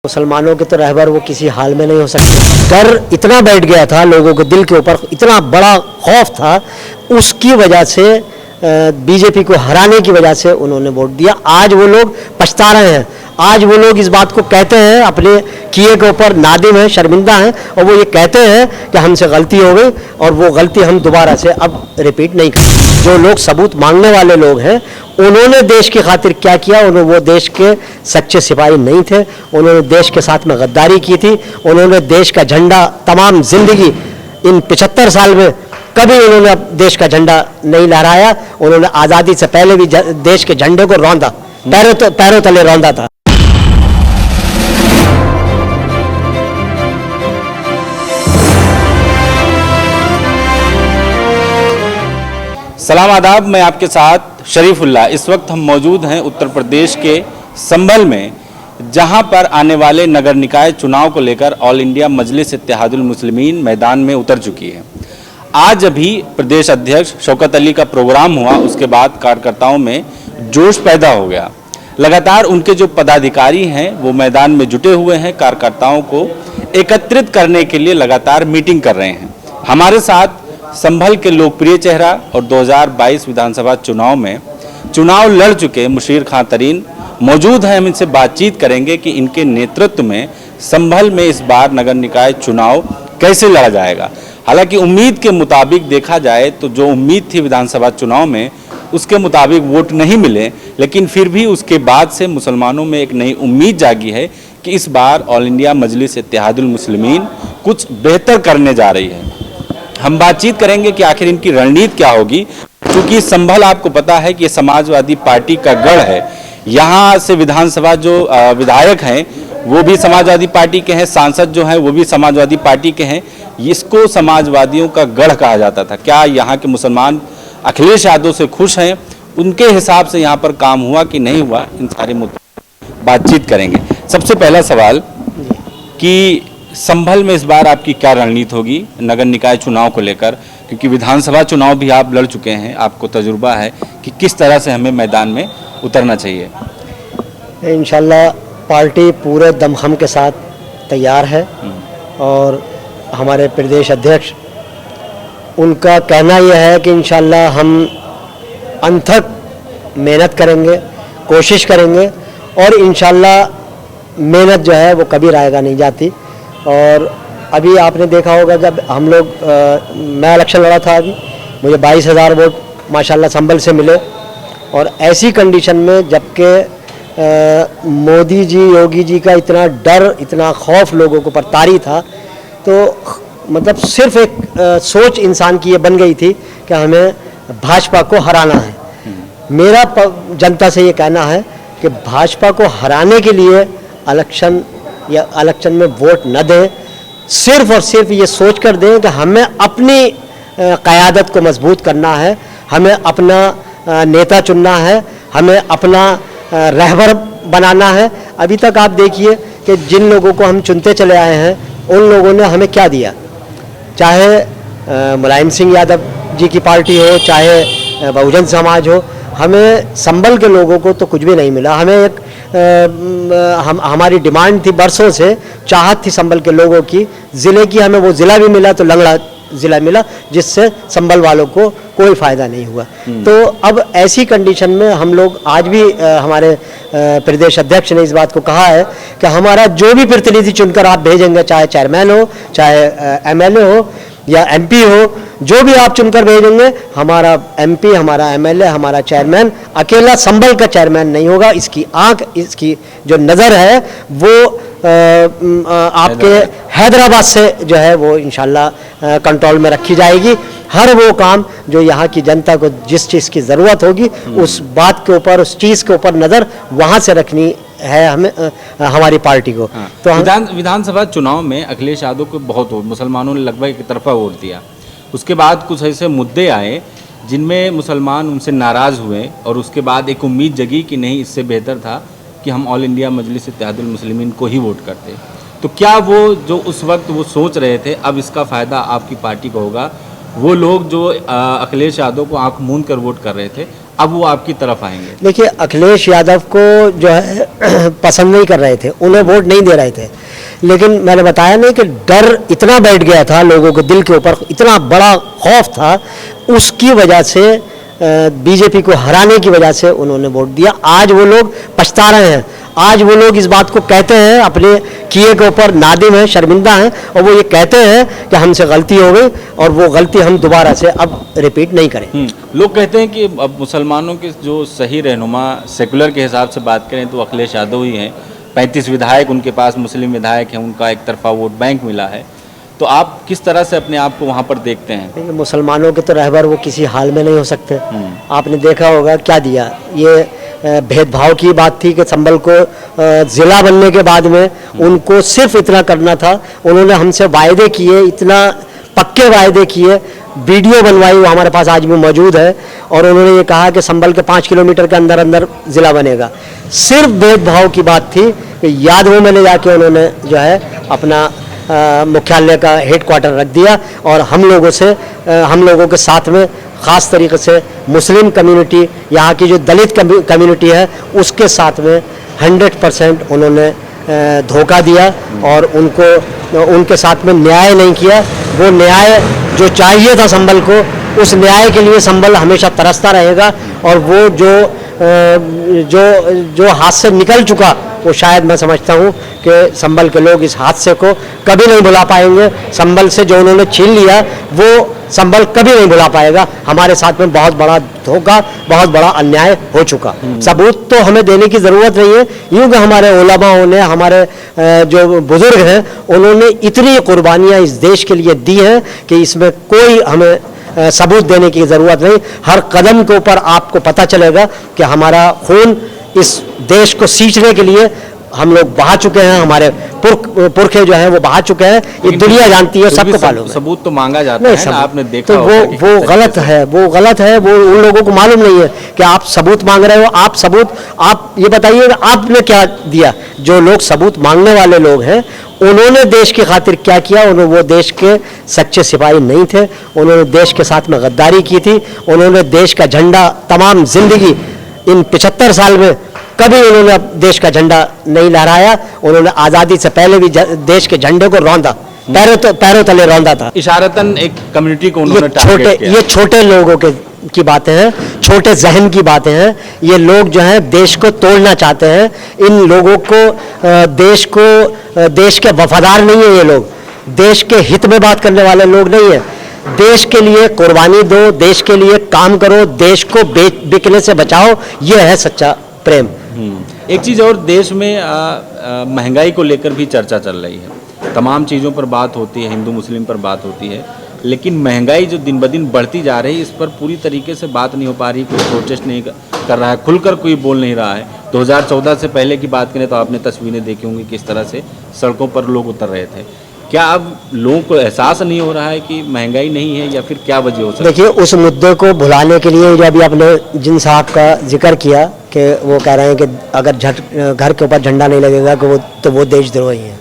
मुसलमानों के तो रहबर वो किसी हाल में नहीं हो सकते। डर इतना बैठ गया था लोगों के दिल के ऊपर, इतना बड़ा खौफ था, उसकी वजह से बीजेपी को हराने की वजह से उन्होंने वोट दिया। आज वो लोग पछता रहे हैं, आज वो लोग इस बात को कहते हैं, अपने किए के ऊपर नादिम हैं, शर्मिंदा हैं, और वो ये कहते हैं कि हमसे गलती हो गई और वो गलती हम दोबारा से अब रिपीट नहीं करेंगे। जो लोग सबूत मांगने वाले लोग हैं, उन्होंने देश की खातिर क्या किया? उन्होंने, वो देश के सच्चे सिपाही नहीं थे, उन्होंने देश के साथ में गद्दारी की थी, उन्होंने देश का झंडा तमाम जिंदगी इन 75 साल में कभी उन्होंने देश का झंडा नहीं लहराया। उन्होंने आज़ादी से पहले भी देश के झंडे को रौंदा, पैरों तले रौंदा था। सलाम आदाब, मैं आपके साथ शरीफुल्लाह। इस वक्त हम मौजूद हैं उत्तर प्रदेश के संभल में, जहां पर आने वाले नगर निकाय चुनाव को लेकर ऑल इंडिया मजलिस इत्तेहादुल मुस्लिमीन मैदान में उतर चुकी है। आज अभी प्रदेश अध्यक्ष शौकत अली का प्रोग्राम हुआ, उसके बाद कार्यकर्ताओं में जोश पैदा हो गया। लगातार उनके जो पदाधिकारी हैं वो मैदान में जुटे हुए हैं, कार्यकर्ताओं को एकत्रित करने के लिए लगातार मीटिंग कर रहे हैं। हमारे साथ संभल के लोकप्रिय चेहरा और 2022 विधानसभा चुनाव में चुनाव लड़ चुके मुशीर खां तरीन मौजूद हैं। हम इनसे बातचीत करेंगे कि इनके नेतृत्व में संभल में इस बार नगर निकाय चुनाव कैसे लड़ा जाएगा। हालांकि उम्मीद के मुताबिक देखा जाए तो जो उम्मीद थी विधानसभा चुनाव में, उसके मुताबिक वोट नहीं मिले, लेकिन फिर भी उसके बाद से मुसलमानों में एक नई उम्मीद जागी है कि इस बार ऑल इंडिया मजलिस इत्तेहादुल मुस्लिमीन कुछ बेहतर करने जा रही है। हम बातचीत करेंगे कि आखिर इनकी रणनीति क्या होगी, क्योंकि संभल आपको पता है कि ये समाजवादी पार्टी का गढ़ है। यहाँ से विधानसभा जो विधायक हैं वो भी समाजवादी पार्टी के हैं, सांसद जो हैं वो भी समाजवादी पार्टी के हैं। इसको समाजवादियों का गढ़ कहा जाता था। क्या यहाँ के मुसलमान अखिलेश यादव से खुश हैं? उनके हिसाब से यहाँ पर काम हुआ कि नहीं हुआ, इन सारे मुद्दों बातचीत करेंगे। सबसे पहला सवाल कि संभल में इस बार आपकी क्या रणनीति होगी नगर निकाय चुनाव को लेकर, क्योंकि विधानसभा चुनाव भी आप लड़ चुके हैं, आपको तजुर्बा है कि किस तरह से हमें मैदान में उतरना चाहिए। इंशाल्लाह पार्टी पूरे दमखम के साथ तैयार है और हमारे प्रदेश अध्यक्ष, उनका कहना यह है कि इंशाल्लाह हम अनथक मेहनत करेंगे, कोशिश करेंगे और इंशाल्लाह मेहनत जो है वो कभी रायगा नहीं जाती। और अभी आपने देखा होगा जब हम लोग मैं इलेक्शन लड़ा था, अभी मुझे 22,000 वोट माशाल्लाह संभल से मिले, और ऐसी कंडीशन में जबकि मोदी जी, योगी जी का इतना डर, इतना खौफ लोगों को पर तारी था, तो मतलब सिर्फ एक सोच इंसान की ये बन गई थी कि हमें भाजपा को हराना है। मेरा जनता से ये कहना है कि भाजपा को हराने के लिए इलेक्शन में वोट न दें, सिर्फ और सिर्फ ये सोच कर दें कि हमें अपनी क़यादत को मजबूत करना है, हमें अपना नेता चुनना है, हमें अपना रहबर बनाना है। अभी तक आप देखिए कि जिन लोगों को हम चुनते चले आए हैं, उन लोगों ने हमें क्या दिया, चाहे मुलायम सिंह यादव जी की पार्टी हो, चाहे बहुजन समाज हो, हमें संभल के लोगों को तो कुछ भी नहीं मिला। हमें एक हमारी डिमांड थी, बरसों से चाहत थी संभल के लोगों की, ज़िले की हमें वो ज़िला भी मिला तो लंगड़ा ज़िला मिला, जिससे संभल वालों को कोई फ़ायदा नहीं हुआ। तो अब ऐसी कंडीशन में हम लोग आज भी हमारे प्रदेश अध्यक्ष ने इस बात को कहा है कि हमारा जो भी प्रतिनिधि चुनकर आप भेजेंगे, चाहे चेयरमैन हो, चाहे एमएलए हो या एमपी हो, जो भी आप चुनकर भेजेंगे, हमारा एमपी, हमारा एमएलए, हमारा चेयरमैन अकेला संभल का चेयरमैन नहीं होगा। इसकी आंख, इसकी जो नज़र है वो आपके हैदराबाद से जो है वो इंशाल्लाह कंट्रोल में रखी जाएगी। हर वो काम जो यहाँ की जनता को जिस चीज़ की ज़रूरत होगी, उस बात के ऊपर, उस चीज़ के ऊपर नज़र वहाँ से रखनी है हमें, हमारी पार्टी को। तो विधानसभा चुनाव में अखिलेश यादव को बहुत मुसलमानों ने लगभग एक तरफा वोट दिया। उसके बाद कुछ ऐसे मुद्दे आए जिनमें मुसलमान उनसे नाराज़ हुए, और उसके बाद एक उम्मीद जगी कि नहीं, इससे बेहतर था कि हम ऑल इंडिया मजलिस इत्तेहादुल मुस्लिमीन को ही वोट करते। तो क्या वो जो उस वक्त वो सोच रहे थे, अब इसका फ़ायदा आपकी पार्टी को होगा? वो लोग जो अखिलेश यादव को आंख मूंद कर वोट कर रहे थे, अब वो आपकी तरफ आएंगे? देखिए, अखिलेश यादव को जो है पसंद नहीं कर रहे थे, उन्हें वोट नहीं दे रहे थे, लेकिन मैंने बताया नहीं कि डर इतना बैठ गया था लोगों के दिल के ऊपर, इतना बड़ा खौफ था, उसकी वजह से बीजेपी को हराने की वजह से उन्होंने वोट दिया। आज वो लोग पछता रहे हैं, आज वो लोग इस बात को कहते हैं, अपने किए के ऊपर नादिम हैं, शर्मिंदा हैं, और वो ये कहते हैं कि हमसे गलती हो गई और वो गलती हम दोबारा से अब रिपीट नहीं करें। लोग कहते हैं कि अब मुसलमानों के जो सही रहनुमा सेकुलर के हिसाब से बात करें तो अखिलेश यादव ही हैं। 35 विधायक उनके पास मुस्लिम विधायक हैं, उनका एक तरफा वोट बैंक मिला है। तो आप किस तरह से अपने आप को वहाँ पर देखते हैं? मुसलमानों के तो रहबर वो किसी हाल में नहीं हो सकते। आपने देखा होगा क्या दिया, ये भेदभाव की बात थी कि संभल को ज़िला बनने के बाद में उनको सिर्फ इतना करना था। उन्होंने हमसे वायदे किए, इतना पक्के वायदे किए, वीडियो बनवाई, वो हमारे पास आज भी मौजूद है, और उन्होंने ये कहा कि संभल के 5 किलोमीटर के अंदर अंदर ज़िला बनेगा। सिर्फ भेदभाव की बात थी कि यादवों में ले जाके उन्होंने जो है अपना मुख्यालय का हेडक्वार्टर रख दिया, और हम लोगों के साथ में ख़ास तरीके से मुस्लिम कम्युनिटी, यहाँ की जो दलित कम्युनिटी है, उसके साथ में 100% उन्होंने धोखा दिया और उनके साथ में न्याय नहीं किया। वो न्याय जो चाहिए था संभल को, उस न्याय के लिए संभल हमेशा तरसता रहेगा, और वो जो हाथ से निकल चुका, वो शायद मैं समझता हूँ कि संभल के लोग इस हादसे को कभी नहीं भुला पाएंगे। संभल से जो उन्होंने छीन लिया वो संभल कभी नहीं भुला पाएगा। हमारे साथ में बहुत बड़ा धोखा, बहुत बड़ा अन्याय हो चुका। सबूत तो हमें देने की ज़रूरत नहीं है, यूँ कि हमारे उलमाओं ने, हमारे जो बुज़ुर्ग हैं, उन्होंने इतनी कुर्बानियाँ इस देश के लिए दी हैं कि इसमें कोई हमें सबूत देने की ज़रूरत नहीं। हर कदम के ऊपर आपको पता चलेगा कि हमारा खून इस देश को सींचने के लिए हम लोग बहा चुके हैं, हमारे पुरखे जो हैं वो बहा चुके हैं। ये दुनिया जानती है, सबको मालूम है। सबूत तो मांगा जाता है ना, आपने देखा तो वो गलत है, वो गलत है। वो उन लोगों को मालूम नहीं है कि आप सबूत मांग रहे हो। आप ये बताइए आपने क्या दिया? जो लोग सबूत मांगने वाले लोग हैं, उन्होंने देश की खातिर क्या किया? वो देश के सच्चे सिपाही नहीं थे, उन्होंने देश के साथ में गद्दारी की थी। उन्होंने देश का झंडा तमाम जिंदगी, इन 75 साल में कभी उन्होंने देश का झंडा नहीं लहराया। उन्होंने आज़ादी से पहले भी देश के झंडे को रौंदा, पैरों तले रौंदा था। इशारतन एक कम्युनिटी को उन्होंने टारगेट किया। ये छोटे लोगों की बातें हैं, छोटे जहन की बातें हैं। ये लोग जो हैं देश को तोड़ना चाहते हैं। इन लोगों को देश के वफादार नहीं है। ये लोग देश के हित में बात करने वाले लोग नहीं है। देश के लिए कुर्बानी दो, देश के लिए काम करो, देश को बिकने से बचाओ, ये है सच्चा प्रेम। एक चीज़ और, देश में महंगाई को लेकर भी चर्चा चल रही है। तमाम चीज़ों पर बात होती है, हिंदू मुस्लिम पर बात होती है, लेकिन महंगाई जो दिन ब दिन बढ़ती जा रही है, इस पर पूरी तरीके से बात नहीं हो पा रही, कोई प्रोटेस्ट नहीं कर रहा है, खुलकर कोई बोल नहीं रहा है। 2014 से पहले की बात करें तो आपने तस्वीरें देखी होंगी किस तरह से सड़कों पर लोग उतर रहे थे। क्या अब लोगों को एहसास नहीं हो रहा है कि महंगाई नहीं है, या फिर क्या वजह हो सकती है? देखिए, उस मुद्दे को भुलाने के लिए जो अभी आपने जिन साहब का जिक्र किया कि वो कह रहे हैं कि अगर घर के ऊपर झंडा नहीं लगेगा तो वो देशद्रोही हैं,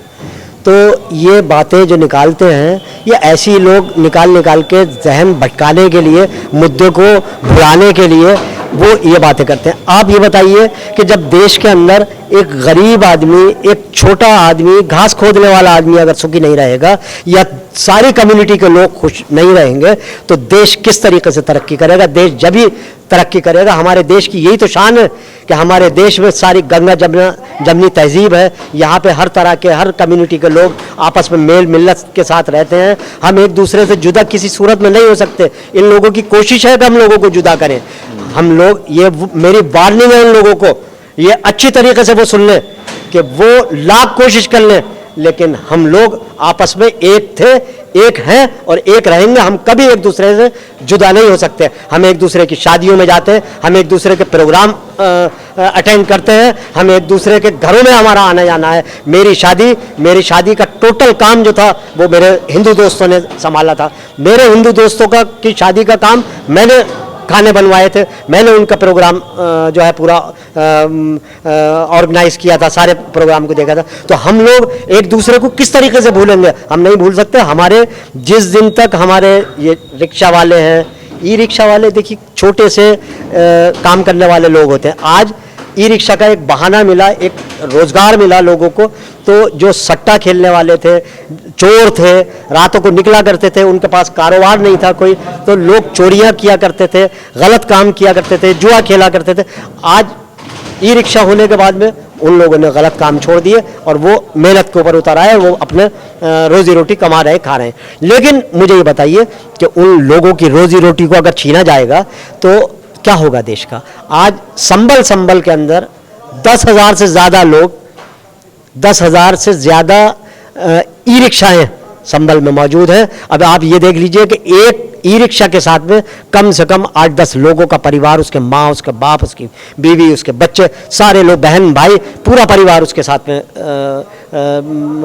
तो ये बातें जो निकालते हैं, ये ऐसी लोग निकाल के जहन भटकाने के लिए, मुद्दे को भुलाने के लिए वो ये बातें करते हैं। आप ये बताइए कि जब देश के अंदर एक गरीब आदमी, एक छोटा आदमी, घास खोदने वाला आदमी अगर सुखी नहीं रहेगा, या सारी कम्युनिटी के लोग खुश नहीं रहेंगे, तो देश किस तरीके से तरक्की करेगा? देश जब ही तरक्की करेगा। हमारे देश की यही तो शान है कि हमारे देश में सारी गंगा जमनी तहजीब है। यहाँ पे हर तरह के, हर कम्युनिटी के लोग आपस में मेल मिलत के साथ रहते हैं। हम एक दूसरे से जुदा किसी सूरत में नहीं हो सकते। इन लोगों की कोशिश है कि हम लोगों को जुदा करें। हम लोग, ये मेरी वार्निंग है उन लोगों को, ये अच्छी तरीके से वो सुन लें कि वो लाख कोशिश कर लें, लेकिन हम लोग आपस में एक थे, एक हैं और एक रहेंगे। हम कभी एक दूसरे से जुदा नहीं हो सकते। हम एक दूसरे की शादियों में जाते हैं, हम एक दूसरे के प्रोग्राम अटेंड करते हैं, हम एक दूसरे के घरों में हमारा आना जाना है। मेरी शादी का टोटल काम जो था वो मेरे हिंदू दोस्तों ने संभाला था। मेरे हिंदू दोस्तों की शादी का काम मैंने खाने बनवाए थे, मैंने उनका प्रोग्राम जो है पूरा ऑर्गेनाइज किया था, सारे प्रोग्राम को देखा था। तो हम लोग एक दूसरे को किस तरीके से भूलेंगे? हम नहीं भूल सकते। हमारे जिस दिन तक हमारे ये रिक्शा वाले हैं, ई रिक्शा वाले देखिए छोटे से काम करने वाले लोग होते हैं। आज ई रिक्शा का एक बहाना मिला, एक रोजगार मिला लोगों को। तो जो सट्टा खेलने वाले थे, चोर थे, रातों को निकला करते थे, उनके पास कारोबार नहीं था कोई, तो लोग चोरियां किया करते थे, गलत काम किया करते थे, जुआ खेला करते थे। आज ई रिक्शा होने के बाद में उन लोगों ने गलत काम छोड़ दिए और वो मेहनत के ऊपर उतर आए, वो अपने रोजी रोटी कमा रहे, खा रहे हैं। लेकिन मुझे ये बताइए कि उन लोगों की रोजी रोटी को अगर छीना जाएगा तो क्या होगा देश का। आज संबल के अंदर 10,000 से ज़्यादा लोग, 10,000 से ज़्यादा ई रिक्शाएँ संबल में मौजूद हैं। अब आप ये देख लीजिए कि एक ई रिक्शा के साथ में कम से कम 8-10 लोगों का परिवार, उसके माँ, उसके बाप, उसकी बीवी, उसके बच्चे, सारे लोग, बहन भाई, पूरा परिवार उसके साथ में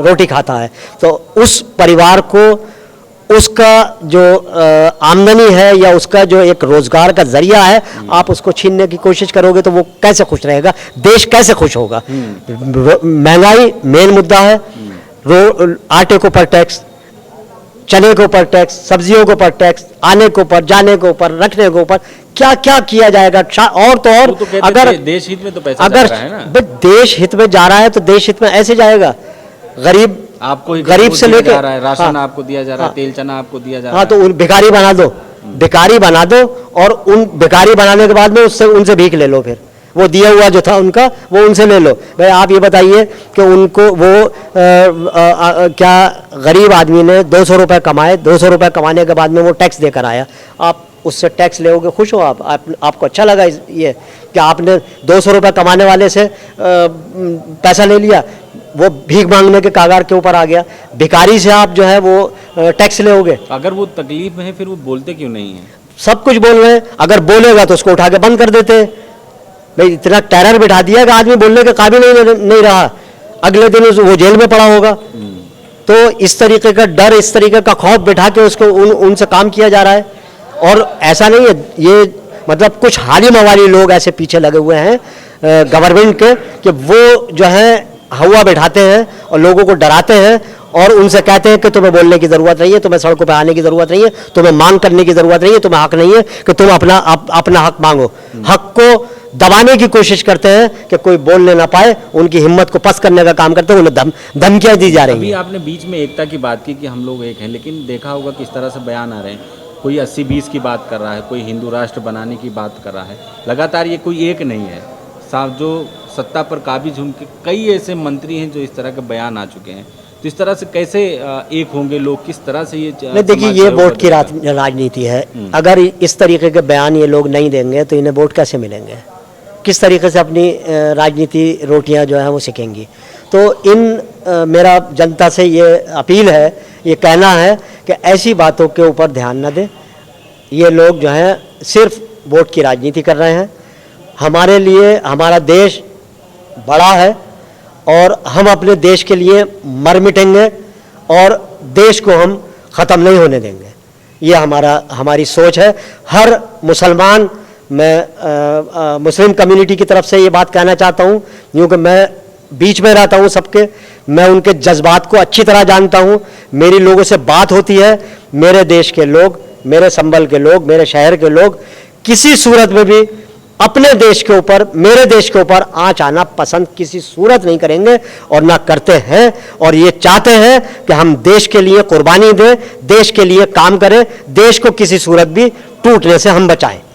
रोटी खाता है। तो उस परिवार को उसका जो आमदनी है या उसका जो एक रोजगार का जरिया है, आप उसको छीनने की कोशिश करोगे तो वो कैसे खुश रहेगा, देश कैसे खुश होगा। महंगाई मेन मुद्दा है, आटे के ऊपर टैक्स, चने के ऊपर टैक्स, सब्जियों के ऊपर टैक्स, आने के ऊपर, जाने के ऊपर, रखने के ऊपर, क्या क्या किया जाएगा। और तो और अगर देश हित में तो पैसा अगर जा रहा है ना, देश हित में जा रहा है तो देश हित में ऐसे जाएगा। गरीब आपको ही गरीब से लेकर राशन हाँ, आपको दिया जा रहा है, हाँ, तेल चना आपको दिया जा रहा हाँ, है। तो उन भिखारी बना दो, भिखारी बना दो, और उन भिखारी बनाने के बाद में उससे उनसे भीख ले लो, फिर वो दिया हुआ जो था उनका वो उनसे ले लो। भाई आप ये बताइए कि उनको वो क्या गरीब आदमी ने 200 रुपये कमाए, 200 रुपये कमाने के बाद में वो टैक्स देकर आया, आप उससे टैक्स लेओगे, खुश हो आपको अच्छा लगा ये कि आपने 200 रुपये कमाने वाले से पैसा ले लिया, वो भीख मांगने के कागार के ऊपर आ गया। भिखारी से आप जो है वो टैक्स लेओगे। अगर वो तकलीफ में है फिर वो बोलते क्यों नहीं है? सब कुछ बोल रहे हैं, अगर बोलेगा तो उसको उठा के बंद कर देते हैं। भाई इतना टेरर बिठा दिया कि आदमी बोलने के काबिल नहीं रहा, अगले दिन वो जेल में पड़ा होगा। तो इस तरीके का डर, इस तरीके का खौफ बिठा के उसको उनसे काम किया जा रहा है। और ऐसा नहीं है, ये मतलब कुछ हाली मवाली लोग ऐसे पीछे लगे हुए हैं गवर्नमेंट के कि वो जो है हवा बैठाते हैं और लोगों को डराते हैं और उनसे कहते हैं कि तुम्हें बोलने की ज़रूरत नहीं है, तुम्हें सड़कों पर आने की ज़रूरत नहीं है, तुम्हें मांग करने की ज़रूरत नहीं है, तुम्हें हक नहीं है कि तुम अपना हक मांगो। हक को दबाने की कोशिश करते हैं कि कोई बोलने ना पाए, उनकी हिम्मत को पस्त करने का काम करते हैं, उन्हें धमकियाँ दी जा रही अभी हैं। आपने बीच में एकता की बात की कि हम लोग एक हैं, लेकिन देखा होगा किस तरह से बयान आ रहे हैं, कोई 80-20 की बात कर रहा है, कोई हिंदू राष्ट्र बनाने की बात कर रहा है। लगातार ये कोई एक नहीं है साहब, जो सत्ता पर काबिज उनके कई ऐसे मंत्री हैं जो इस तरह के बयान आ चुके हैं। तो इस तरह से कैसे एक होंगे लोग, किस तरह से ये नहीं, देखिए ये वोट की राजनीति है। अगर इस तरीके के बयान ये लोग नहीं देंगे तो इन्हें वोट कैसे मिलेंगे, किस तरीके से अपनी राजनीति रोटियां जो है वो सिकेंगी। तो मेरा जनता से ये अपील है, ये कहना है कि ऐसी बातों के ऊपर ध्यान न दें। ये लोग जो हैं सिर्फ वोट की राजनीति कर रहे हैं। हमारे लिए हमारा देश बड़ा है और हम अपने देश के लिए मर मिटेंगे और देश को हम ख़त्म नहीं होने देंगे। ये हमारी सोच है। हर मुसलमान, मैं मुस्लिम कम्युनिटी की तरफ से ये बात कहना चाहता हूँ, क्योंकि मैं बीच में रहता हूँ सबके, मैं उनके जज्बात को अच्छी तरह जानता हूँ। मेरी लोगों से बात होती है, मेरे देश के लोग, मेरे संबल के लोग, मेरे शहर के लोग किसी सूरत में भी अपने देश के ऊपर, मेरे देश के ऊपर आंच आना पसंद किसी सूरत नहीं करेंगे और ना करते हैं। और ये चाहते हैं कि हम देश के लिए कुर्बानी दें, देश के लिए काम करें, देश को किसी सूरत भी टूटने से हम बचाएं।